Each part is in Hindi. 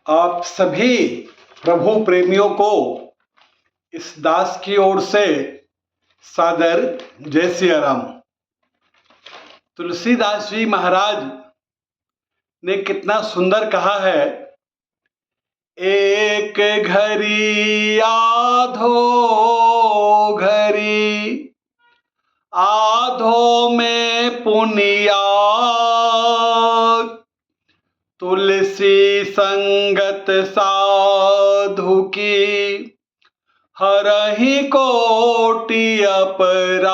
आप सभी प्रभु प्रेमियों को इस दास की ओर से सादर जय सिया राम। तुलसीदास जी महाराज ने कितना सुंदर कहा है, एक घड़ी आधो घड़ी आधो में पुनिया, तुलसी संगत साधु की हरहि कोटि अपराध।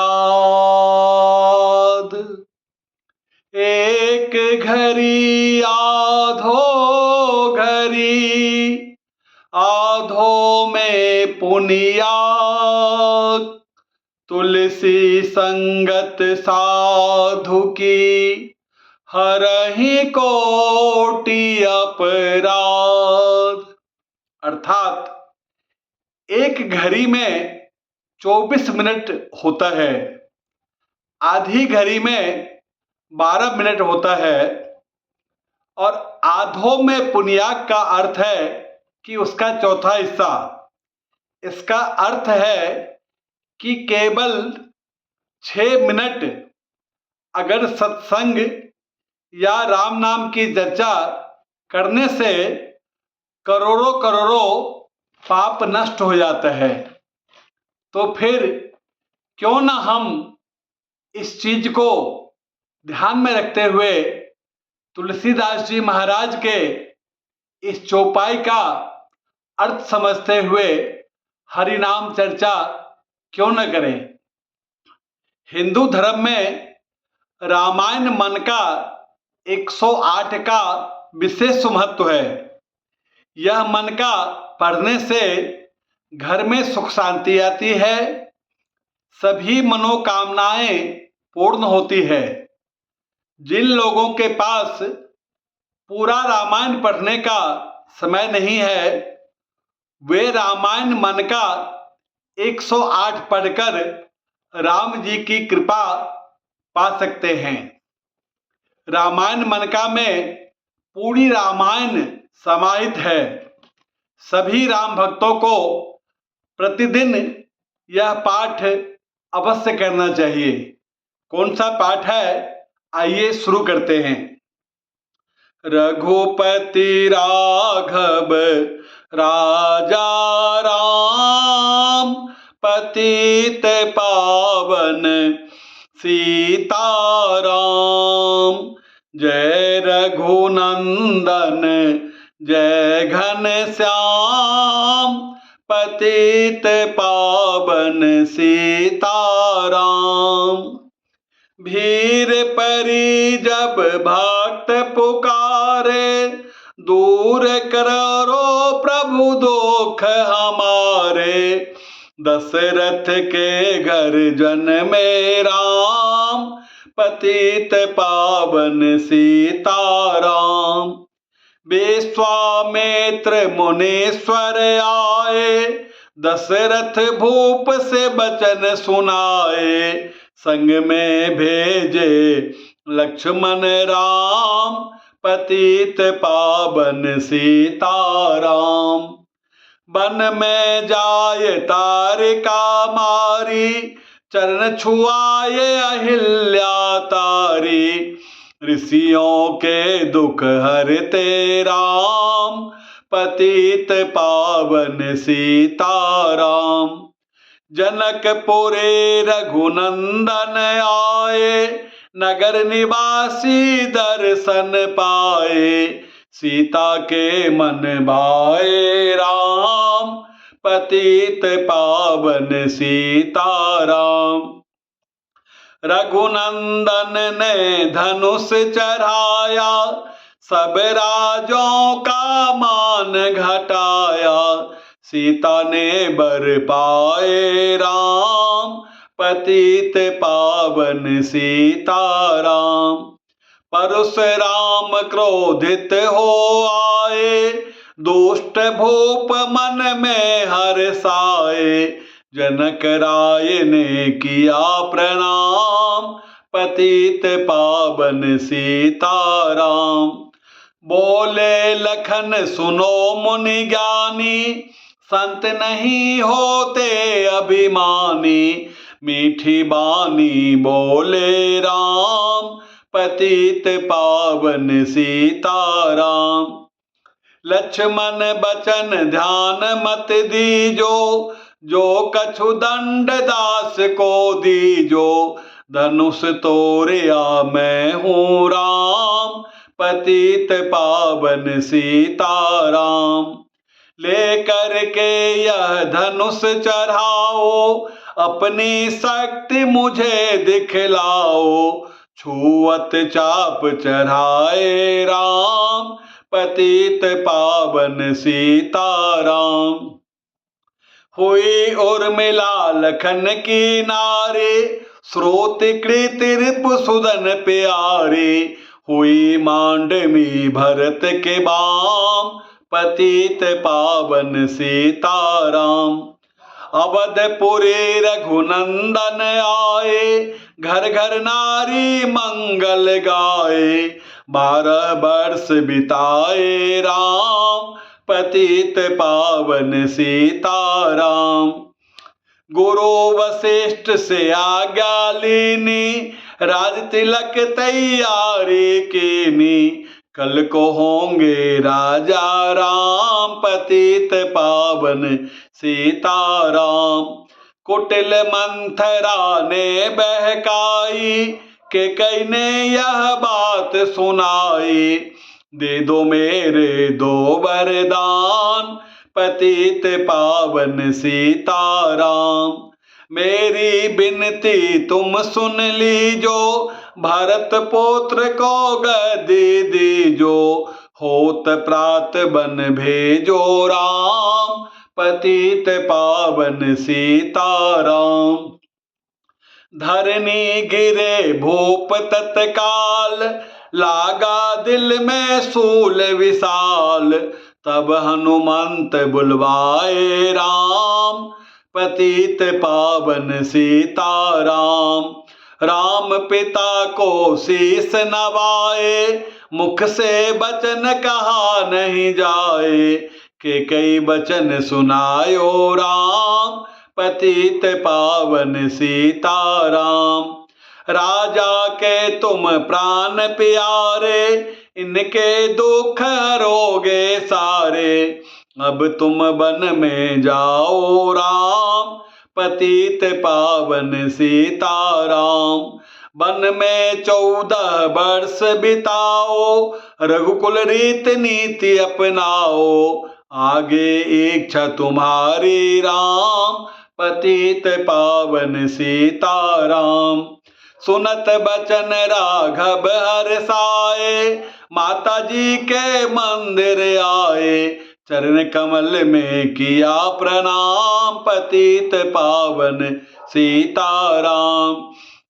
एक घड़ी आधो घड़ी आधो में पुनिया, तुलसी संगत साधु की हरहि कोटि अपराध। अर्थात एक घड़ी में 24 मिनट होता है, आधी घड़ी में 12 मिनट होता है, और आधों में पुनियाक का अर्थ है कि उसका चौथा हिस्सा। इसका अर्थ है कि केवल 6 मिनट अगर सत्संग या राम नाम की चर्चा करने से करोड़ों करोड़ों पाप नष्ट हो जाता है, तो फिर क्यों ना हम इस चीज को ध्यान में रखते हुए तुलसीदास जी महाराज के इस चौपाई का अर्थ समझते हुए हरि नाम चर्चा क्यों न करें। हिंदू धर्म में रामायण मन का 108 का विशेष महत्व है। यह मन का पढ़ने से घर में सुख शांति आती है, सभी मनोकामनाएं पूर्ण होती है। जिन लोगों के पास पूरा रामायण पढ़ने का समय नहीं है, वे रामायण मन का 108 पढ़कर राम जी की कृपा पा सकते हैं। रामायण मनका में पूरी रामायण समाहित है। सभी राम भक्तों को प्रतिदिन यह पाठ अवश्य करना चाहिए। कौन सा पाठ है, आइए शुरू करते हैं। रघुपति राघव राजा राम, पतित पावन सीताराम। जय रघुनंदन जय घनश्याम, पतित पावन सीताराम। भीर परी जब भक्त पुकारे, दूर करो प्रभु दुख हमारे। दशरथ के घर जन्मे राम, पतित पावन सीताराम। विश्वामित्र मुनीश्वर आए, दशरथ भूप से वचन सुनाए। संग में भेजे लक्ष्मण राम, पतित पावन सीताराम। वन में जाए तारिका मारी, चरण छुआए अहिल्या तारी। ऋषियों के दुख हरते राम, पतित पावन सीताराम। जनकपुरे रघुनंदन आए, नगर निवासी दर्शन पाए। सीता के मन भाए राम, पतित पावन सीताराम। रघुनंदन ने धनुष चढ़ाया, सब राजों का मान घटाया। सीता ने बर पाए राम, पतित पावन सीताराम। परशुराम क्रोधित हो आए, दुष्ट भूप मन में हर्षाए। जनक राय ने किया प्रणाम, पतित पावन सीताराम। बोले लखन सुनो मुनि ज्ञानी, संत नहीं होते अभिमानी। मीठी बानी बोले राम, पतित पावन सीताराम। लक्ष्मण बचन ध्यान मत दीजो, जो कछु दंड दास को दीजो। धनुष तोड़िया मैं हूँ राम, पतित पावन सीताराम। लेकर के यह धनुष चढ़ाओ, अपनी शक्ति मुझे दिखलाओ। छुअत चाप चढ़ाए राम, पतित पावन सीताराम। हुई उर्मिला लखन की नारी, स्रोत कृत रिपुसुदन प्यारे। हुई मांडवी भरत के बाम, पतित पावन सीताराम। अवधपुरी रघुनंदन आए, घर घर नारी मंगल गाए। 12 वर्ष बिताए राम, पतित पावन सीताराम। गुरु वशिष्ठ से आज्ञा लीनी, राज तिलक तैयारी कीनी। कल को होंगे राजा राम, पतित पावन सीताराम। कुटिल मंथरा ने बहकाई, के कई ने यह बात सुनाई। दे दो मेरे 2 वरदान, पतित पावन सीताराम। मेरी बिनती तुम सुन लीजो, भरत पुत्र को गद्दी दीजो। होत प्रात बन भेजो राम, पतित पावन सीताराम। धरनी गिरे भूप तत्काल, लागा दिल में सूल विशाल। तब हनुमंत बुलवाए राम, पतित पावन सीताराम। राम पिता को शीस नवाए, मुख से बचन कहा नहीं जाए। के कई बचन सुनायो राम, पतित पावन सीताराम। राजा के तुम प्राण प्यारे, इनके दुख हरोगे सारे। अब तुम वन में जाओ राम, पतित पावन सीताराम। वन में 14 वर्ष बिताओ, रघुकुल रीत नीति अपनाओ। आगे इच्छा तुम्हारी राम, पतित पावन सीताराम। सुनत बचन राघव हर्षाए, माता जी के मंदिर आए। चरण कमल में किया प्रणाम, पतित पावन सीताराम।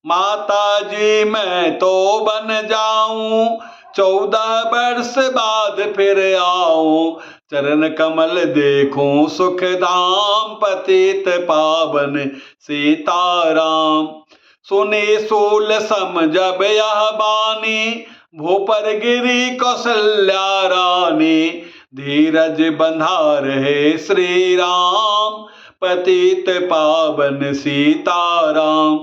माता जी मैं तो बन जाऊं, 14 वर्ष बाद फिर आऊं। चरण कमल देखूं सुख धाम, पतित पावन सीताराम। सुनी सूल सम जब यह बानी, भूपर गिरी कौशल्या रानी। धीरज बंधा रहे श्री राम, पतित पावन सीताराम।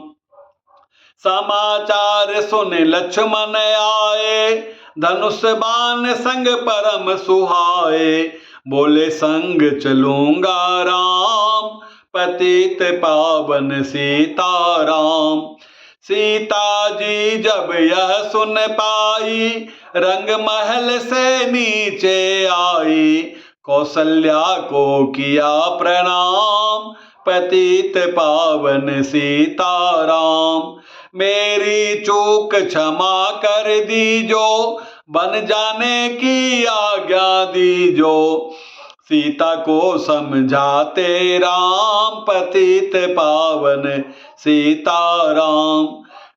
समाचार सुन लक्ष्मण आए, धनुष बाण संग परम सुहाए। बोले संग चलूंगा राम, पतित पावन सीताराम। सीता जी जब यह सुन पाई, रंग महल से नीचे आई। कौशल्या को किया प्रणाम, पतित पावन सीताराम। मेरी चूक क्षमा कर दीजो, बन जाने की आज्ञा दीजो। सीता को समझाते राम, पतित पावन सीताराम।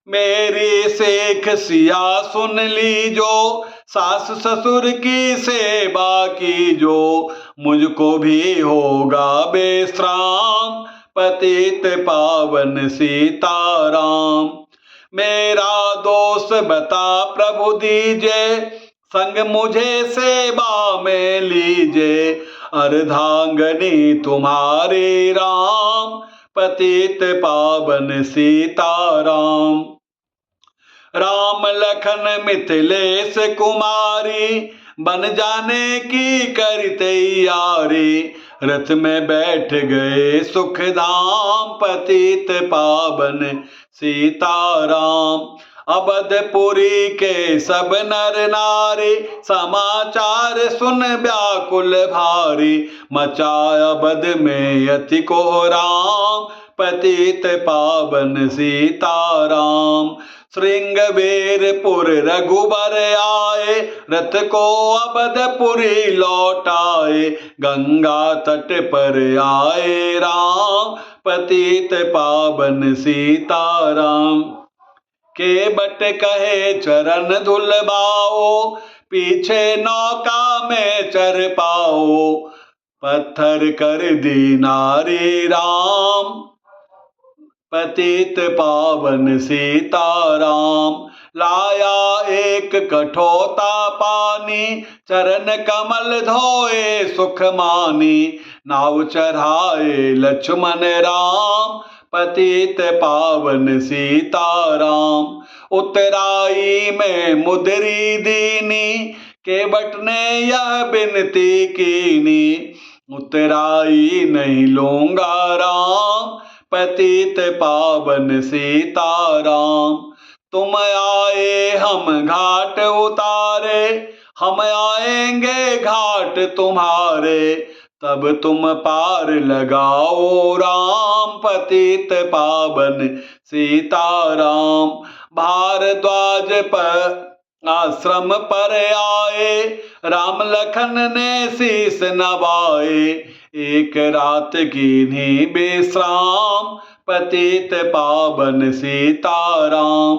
मेरी शेख सिया सुन लीजो, सास ससुर की सेवा कीजो। मुझको भी होगा विश्राम, पतित पावन सीताराम। मेरा दोष बता प्रभु दीजे, संग मुझे सेवा में लीजे, अर्धांगनी तुम्हारे राम, पतित पावन सीताराम। राम लखन मिथिलेश कुमारी, बन जाने की करी तैयारी, रथ में बैठ गए सुख धाम, पतित पावन सीताराम। अवधपुरी के सब नर नारी, समाचार सुन व्याकुल भारी, मचाया अवध में अति कोहराम, पतित पावन सीताराम। श्रृंगवेरपुर रघुबर आए, रथ को अवधपुरी लौटाए, गंगा तट पर आए राम, पतित पावन सीताराम। केवट कहे चरण धुलबाओ, पीछे नौका में चर पाओ, पत्थर कर दी नारी राम, पतित पावन सीताराम। लाया एक कठोता पानी, चरण कमल धोए सुख मानी, नाव चढ़ाए लक्ष्मण राम, पतित पावन सीताराम। उतराई में मुद्री दीनी, केवट ने यह बिनती कीनी, उतराई नहीं लूंगा राम, पतित पावन सीताराम। तुम आए हम घाट उतारे, हम आएंगे घाट तुम्हारे, तब तुम पार लगाओ राम, पतित पावन सीताराम। भारद्वाज पर आश्रम पर आए, राम लखन ने शीस नवाए, एक रात कीन्ही विश्राम, पतित पावन सीताराम।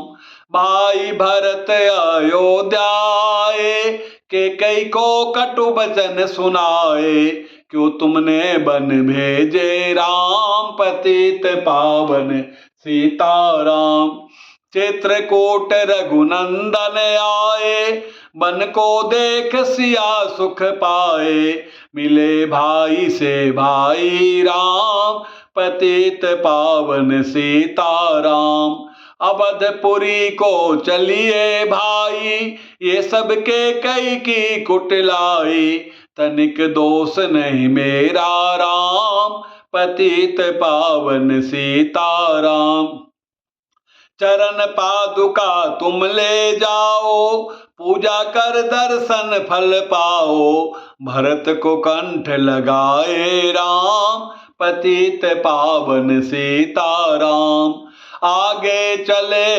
भाई भरत अयोध्या आए, कैकेयी को कटु वचन सुनाए, क्यों तुमने बन भेजे राम, पतित पावन सीताराम। चित्रकूट रघुनंदन आए, बन को देख सिया सुख पाए, मिले भाई से भाई राम, पतित पावन सीताराम। अवधपुरी को चलिए भाई, ये सब कैकेयी की कुटिलाई, तनिक दोष नहीं मेरा राम, पतित पावन सीताराम। चरण पादुका तुम ले जाओ, पूजा कर दर्शन फल पाओ, भरत को कंठ लगाए राम, पतित पावन सीताराम। आगे चले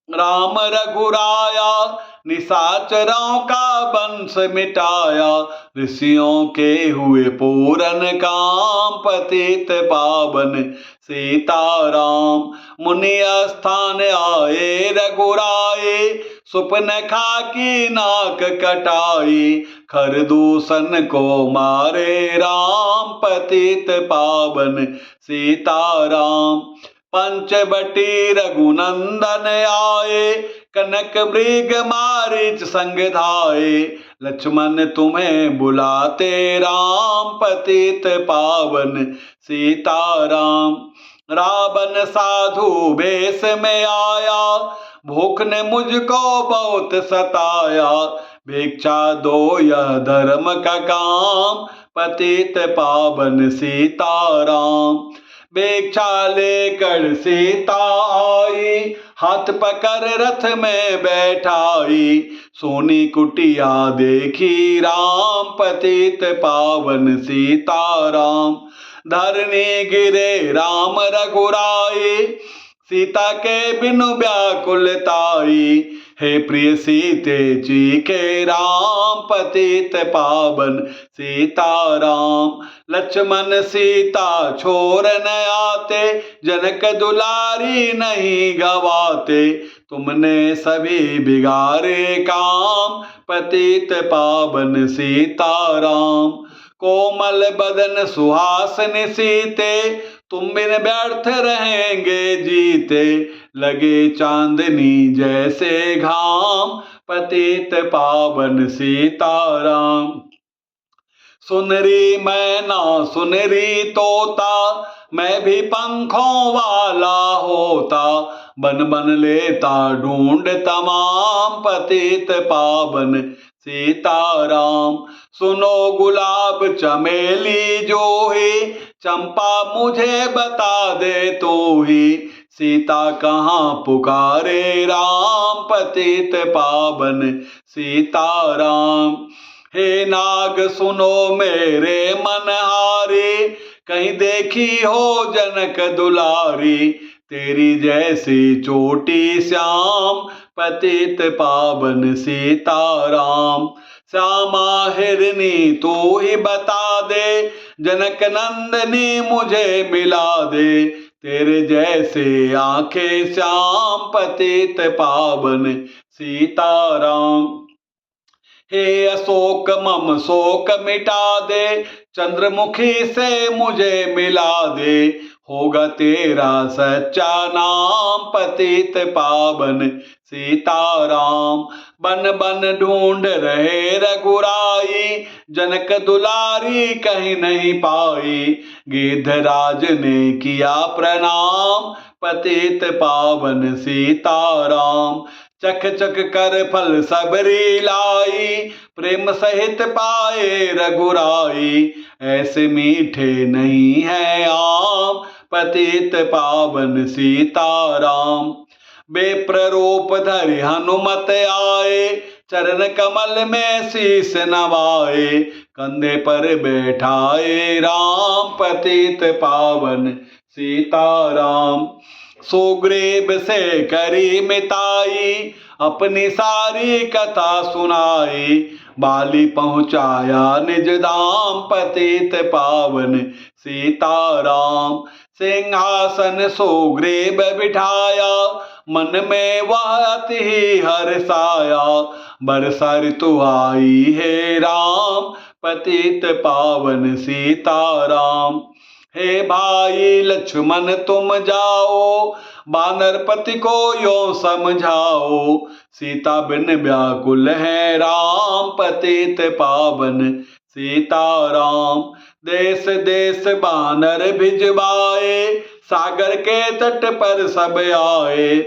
राम रघुराया, निशाचरों का वंश मिटाया, ऋषियों के हुए पूरन काम, पतित पावन सीताराम। मुनि स्थान आए रघुराए, सुपनखा की नाक कटाई, खरदूषण को मारे राम, पतित पावन सीताराम। पंचवटी रघुनंदन आए, कनक मृग मारीच संग धाये, लक्ष्मण तुम्हें बुलाते राम, पतित पावन सीताराम। रावण साधु वेश में आया, भूख ने मुझको बहुत सताया, भिक्षा दो यह धर्म का काम, पतित पावन सीताराम। भिक्षा लेकर सीता आई, हाथ पकड़ रथ में बैठाई, सोनी कुटिया देखी राम, पतित पावन सीताराम। धरनी गिरे राम रघुराई, सीता के बिनु व्याकुलताई, हे प्रिय सीते चीखे राम, पतित पावन सीताराम। लक्ष्मण सीता छोड़ न आते, जनक दुलारी नहीं गवाते, तुमने सभी बिगाड़े काम, पतित पावन सीताराम। कोमल बदन सुहासन सीते, तुम बिन व्यर्थ रहेंगे जीते, लगे चांदनी जैसे घाम, पतित पावन सीताराम। सुनरी मैना सुनरी तोता, मैं भी पंखों वाला होता, बन बन लेता ढूंढ तमाम, पतित पावन सीताराम। सुनो गुलाब चमेली जो ही, चंपा मुझे बता दे तो ही, सीता कहाँ पुकारे राम, पतित पावन सीताराम। हे नाग सुनो मेरे मनहारी, कहीं देखी हो जनक दुलारी, तेरी जैसी चोटी श्याम, पतित पावन सीताराम। श्यामा हिरनी तू ही बता दे, जनक नंदनी मुझे मिला दे, तेरे जैसे आंखें श्याम, पतित पावन सीताराम। हे अशोक मम शोक मिटा दे, चंद्रमुखी से मुझे मिला दे, होगा तेरा सच्चा नाम, पतित पावन सीताराम। बन बन ढूंढ रहे रघुराई, जनक दुलारी कहीं नहीं पाई, गिद्धराज ने किया प्रणाम, पतित पावन सीताराम। चख चख कर फल सबरी लाई, प्रेम सहित पाए रघुराई, ऐसे मीठे नहीं है आम, पतित पावन सीताराम। बेप्ररूप धरि हनुमत आए, चरण कमल में शीस नवाए, कंधे पर बैठाए राम, पतित पावन सीताराम। सुग्रीव से करी मिताई, अपनी सारी कथा सुनाई, बाली पहुँचाया निज धाम, पतित पावन सीताराम। सिंहासन सुग्रीव बिठाया, मन में वह अति ही हर्षाया, बरसा ऋतु आई है राम, पतित पावन सीताराम। हे भाई लक्ष्मण तुम जाओ, वानरपति को यो समझाओ, सीता बिन व्याकुल है राम, पतित पावन सीताराम। देश देश वानर भिजवाए, सागर के तट पर सब आए,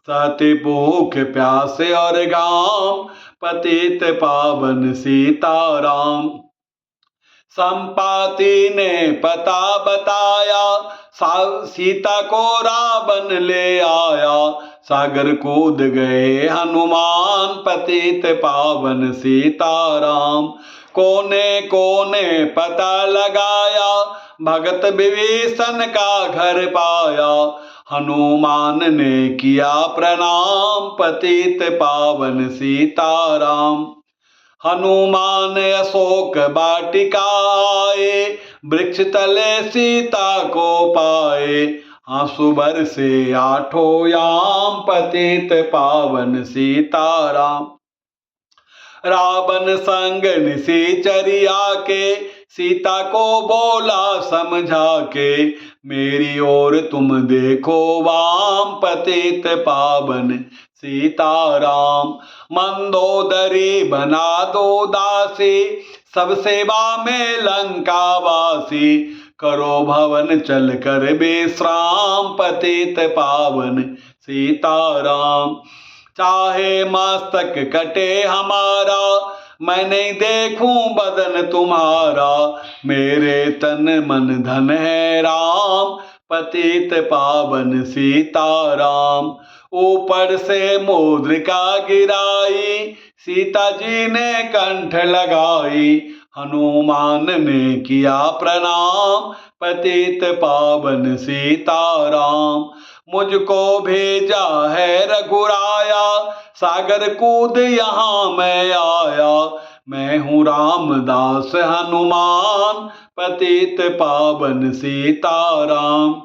सहते भूख प्यास और घाम, पतित पावन सीताराम। संपाति ने पता बताया, सीता को रावण ले आया, सागर कूद गए हनुमान, पतित पावन सीताराम। कोने कोने पता लगाया, भगत विभीषण का घर पाया, हनुमान ने किया प्रणाम, पतित पावन सीताराम। हनुमान अशोक वाटिका आए, वृक्ष तले सीता को पाए, आंसू बरसे आठों याम, पतित पावन सीताराम। रावण संग निशाचरिया के, सीता को बोला समझा के, मेरी ओर तुम देखो वाम, पतित पावन सीताराम। मंदोदरी बना दो दासी, सब सेवा में लंका वासी, करो भवन चल कर विश्राम, पतित पावन सीताराम। चाहे मस्तक कटे हमारा, मैं नहीं देखूं बदन तुम्हारा, मेरे तन मन धन है राम, पतित पावन सीताराम। ऊपर से मुद्रिका गिराई, सीता जी ने कंठ लगाई, हनुमान ने किया प्रणाम, पतित पावन सीताराम। मुझको भेजा है रघुराया, सागर कूद यहाँ मैं आया, मैं हूँ रामदास हनुमान, पतित पावन सीताराम।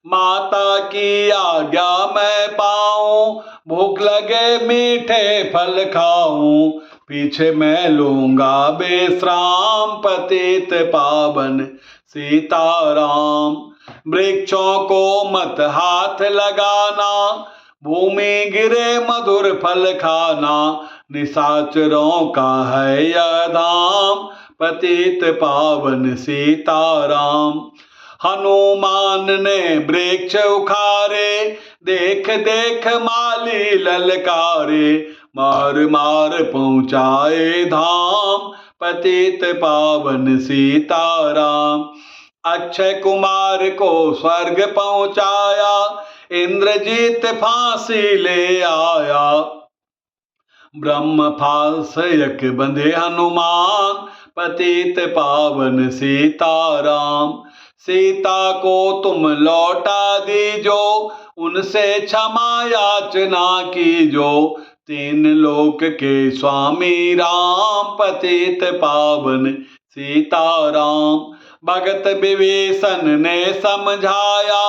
माता की आज्ञा मैं पाऊं, भूख लगे मीठे फल खाऊं, पीछे मैं लूंगा विश्राम, पतित पावन सीताराम। वृक्षों को मत हाथ लगाना, भूमि गिरे मधुर फल खाना, निशाचरों का है यह धाम, पतित पावन सीताराम। हनुमान ने वृक्ष उखारे, देख देख माली ललकारे, मार मार पहुँचाए धाम, पतित पावन सीताराम। अक्षय कुमार को स्वर्ग पहुँचाया, इंद्रजीत फांसी ले आया, ब्रह्म फांसयक बंधे हनुमान, पतित पावन सीताराम। सीता को तुम लौटा दीजो, उनसे क्षमा याचना कीजो, तीन लोक के स्वामी राम, पतित पावन सीताराम। भगत विभीषण ने समझाया,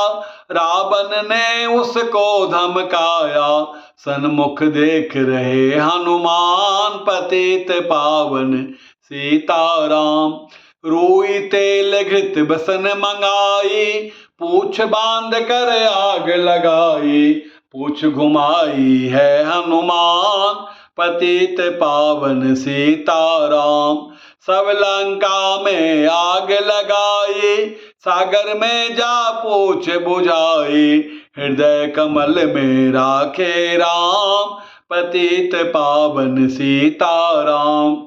रावण ने उसको धमकाया, सन्मुख देख रहे हनुमान, पतित पावन सीताराम। रूई तेल घृत बसन मंगाई, पूछ बांध कर आग लगाई, पूछ घुमाई है हनुमान, पतित पावन सीताराम। सब लंका में आग लगाई, सागर में जा पूछ बुझाई, हृदय कमल में राखे राम, पतित पावन सीताराम।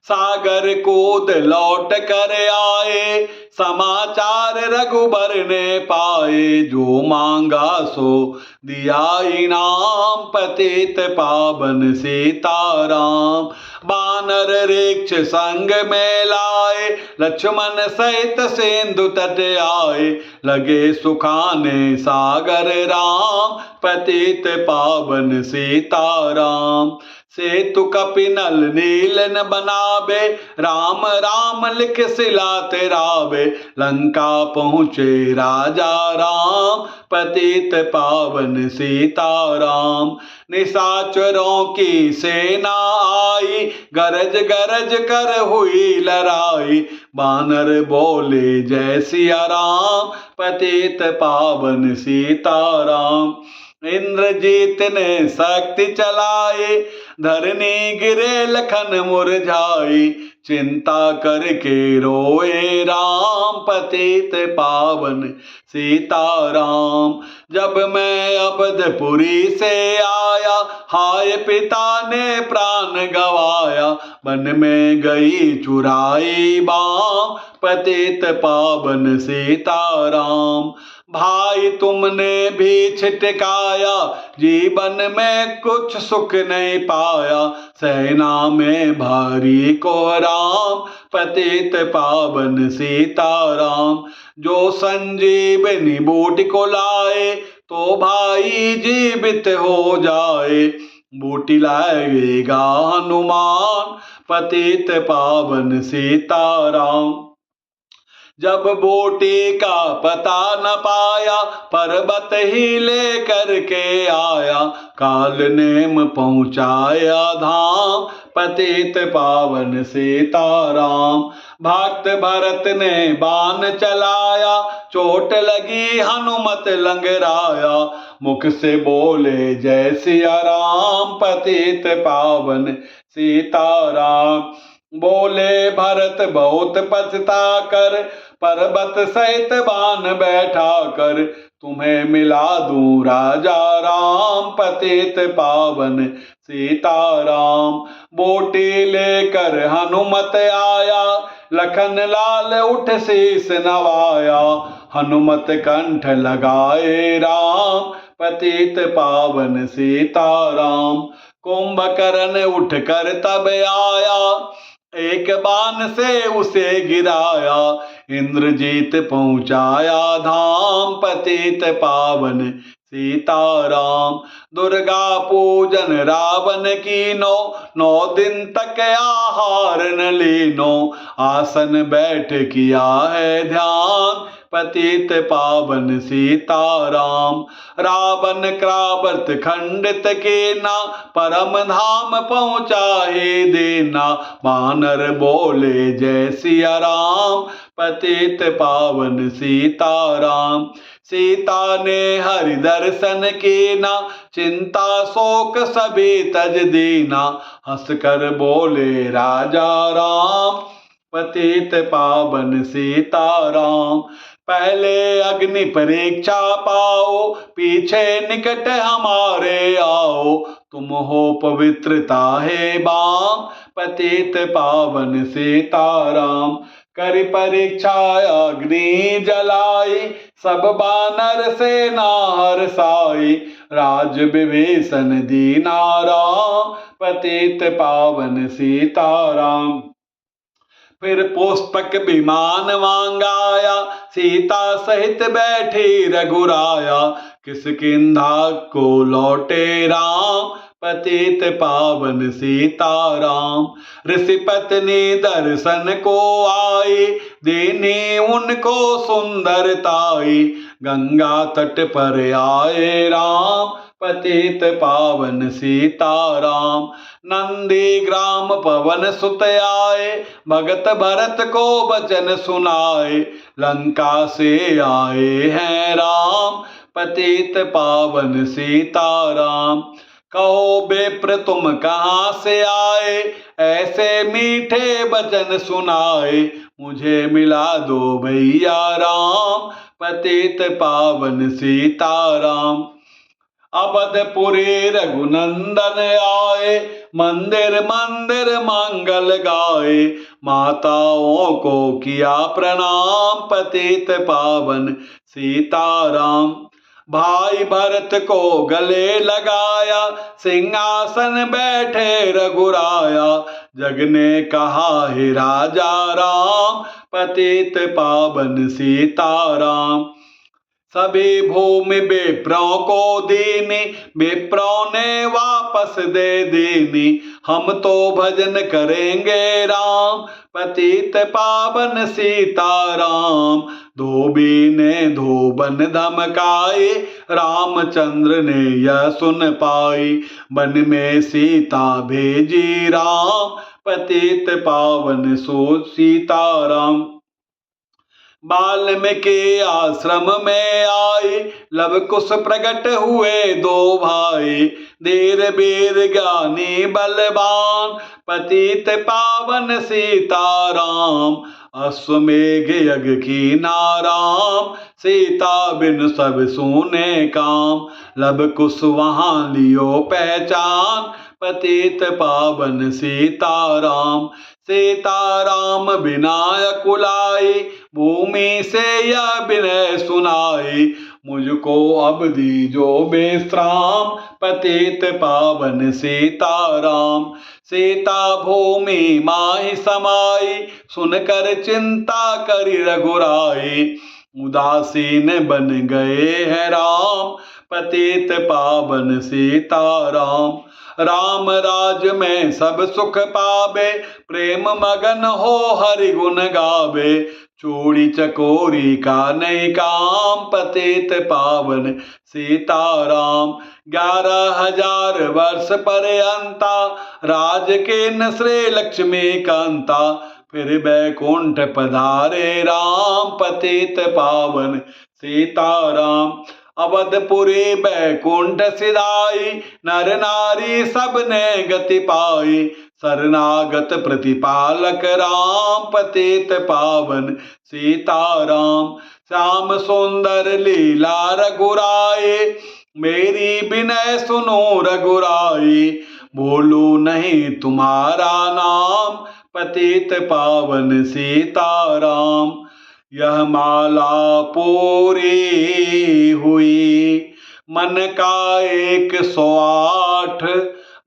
सागर कूद लौट कर आए, समाचार रघुबर ने पाए, जो मांगा सो दिया इनाम, पतित पावन सीताराम। बानर ऋक्ष संग में लाए, लक्ष्मण सहित सिंधु तट आए, लगे सुखाने सागर राम, पतित पावन सीताराम। सेतु कपिनल नील न बनावे, राम राम लिख सिला तेरावे, लंका पहुँचे राजा राम, पतित पावन सीताराम। निशाचरों की सेना आई, गरज गरज कर हुई लड़ाई, बानर बोले जय सिया राम, पतित पावन सीताराम। इंद्रजीत ने शक्ति चलाई, धरनी गिरे लखन मुरझाई, चिंता करके रोए राम, पतित पावन सीताराम। जब मैं अवधपुरी से आया, हाय पिता ने प्राण गवाया, वन में गई चुराई बाम, पतित पावन सीताराम। भाई तुमने भी छिटकाया, जीवन में कुछ सुख नहीं पाया, सेना में भारी कोहराम, पतित पावन सीताराम। जो संजीवनी बूटी को लाए, तो भाई जीवित हो जाए, बूटी लाएगा हनुमान, पतित पावन सीताराम। जब बूटी का पता न पाया, पर्वत ही लेकर के आया, काल नेम पहुँचाया धाम, पतित पावन सीताराम। भक्त भरत ने बाण चलाया, चोट लगी हनुमत लंगराया, मुख से बोले जय सिया राम, पतित पावन सीताराम। बोले भरत बहुत पछता कर, पर्वत सहित बाण बैठा कर, तुम्हें मिला दूं राजा राम, पतित पावन सीताराम। बोटी लेकर हनुमत आया, लखन लाल उठ शीस नवाया, हनुमत कंठ लगाए राम, पतित पावन सीताराम। कुंभकर्ण उठ कर तब आया, एक बाण से उसे गिराया, इंद्रजीत पहुँचाया धाम, पतित पावन सीताराम। दुर्गा पूजन रावण कीनो, 9 दिन तक आहार न लीनो। आसन बैठ किया है ध्यान, पतित पावन सीताराम। रावण क्रावर्त खंडित कीना, परम धाम पहुँचाए देना। वानर बोले जय सिया राम, पतित पावन सीताराम। सीता ने हरि दर्शन कीना, चिंता शोक सभी तज दीना। हंसकर बोले राजा राम, पतित पावन सीताराम। पहले अग्नि परीक्षा पाओ, पीछे निकट हमारे आओ। तुम हो पवित्रता है बाम, पतित पावन सीताराम। कर परीक्षा अग्नि जलाई, सब बानर सेना हर्षाई। राज विभीषण दीना राम, पतित पावन सीताराम। फिर पुष्पक विमान मांगाया, सीता सहित बैठी रघुराया। किष्किंधा को लौटे राम, पतित पावन सीताराम। ऋषि पत्नी दर्शन को आई, दीनी उनको सुंदरताई। गंगा तट पर आए राम, पतित पावन सीताराम। नंदी ग्राम पवन सुत आए, भगत भरत को वचन सुनाए। लंका से आए हैं राम, पतित पावन सीताराम। कहो बेप्र तुम कहाँ से आए, ऐसे मीठे वचन सुनाए। मुझे मिला दो भैया राम, पतित पावन सीताराम। अवधपुरी रघुनंदन आए, मंदिर मंदिर मंगल गाए। माताओं को किया प्रणाम, पतित पावन सीताराम। भाई भरत को गले लगाया, सिंहासन बैठे रघुराया। जग ने कहा हे राजा राम, पतित पावन सीताराम। सभी भूमि विप्रों को दीनी, विप्रों ने वापस दे दीनी। हम तो भजन करेंगे राम, पतित पावन सीताराम। धोबी ने धोबन धमकाई, रामचंद्र ने यह सुन पाई। वन में सीता भेजी राम, पतित पावन सो सीताराम। वाल्मीकि आश्रम में आई, लव कुश प्रकट हुए दो भाई। धीर वीर ज्ञानी बलवान, पतित पावन सीताराम। अश्वमेघ यज्ञ की नाराम, सीता बिन सब सूने काम। लव कुश वहां लियो पहचान, पतित पावन सीताराम। सीताराम बिना कुलाई, भूमि से यह विनय सुनाई। मुझको अब दीजो विश्राम, पतित पावन सीताराम। सीता भूमि माहि समाई, सुनकर चिंता करी रघुराई। उदासीन बन गए हैं राम, पतित पावन सीताराम। राम राज में सब सुख पावे, प्रेम मगन हो हरि गुण गावे। चोरी चकोरी का नहीं काम, पतित पावन सीताराम। 11,000 वर्ष पर्यंता, राज के न श्री लक्ष्मी कांता। फिर बैकुंठ पधारे राम, पतित पावन सीताराम। अवधपुरी बैकुंठ सिधाई, नर नारी सबने गति पाई। शरणागत प्रतिपालक राम, पतित पावन सीताराम। श्याम सुंदर लीला रघुराई, मेरी विनय सुनो रघुराई। बोलू नहीं तुम्हारा नाम, पतित पावन सीताराम। यह माला पूरी हुई, मन का 108।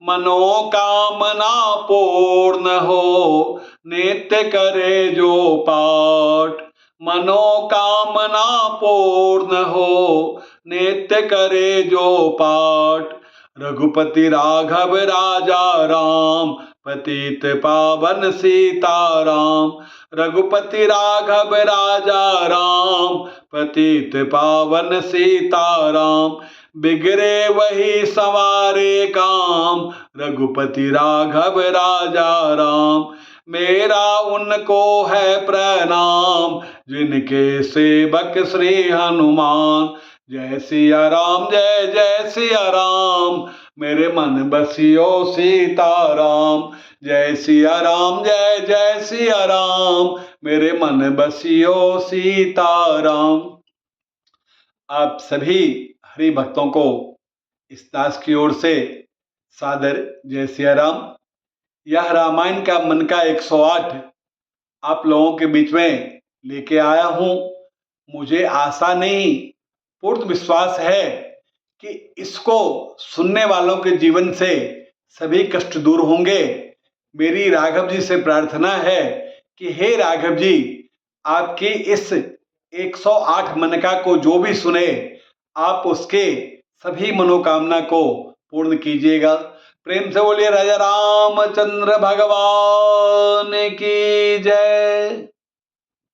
मनोकामना पूर्ण हो, नित्य करे जो पाठ। मनोकामना पूर्ण हो, नित्य करे जो पाठ। रघुपति राघव राजा राम, पतित पावन सीताराम। रघुपति राघव राजा राम, पतित पावन सीताराम। बिगड़े वही संवारे काम, रघुपति राघव राजा राम। मेरा उनको है प्रणाम, जिनके सेवक श्री हनुमान। जय सिया राम, जय जय सिया राम, मेरे मन बसियो सीताराम। जय सिया राम, जय जय सिया राम, मेरे मन बसियो सीताराम। आप सभी हरि भक्तों को इस दास की ओर से सादर जय सिया राम। यह रामायण का मन का 108 आप लोगों के बीच में लेके आया हूं। मुझे आशा नहीं, पूर्ण विश्वास है कि इसको सुनने वालों के जीवन से सभी कष्ट दूर होंगे। मेरी राघव जी से प्रार्थना है कि हे राघव जी, आपकी इस 108 मनका को जो भी सुने, आप उसके सभी मनोकामना को पूर्ण कीजिएगा। प्रेम से बोलिए राजा रामचंद्र भगवान की जय।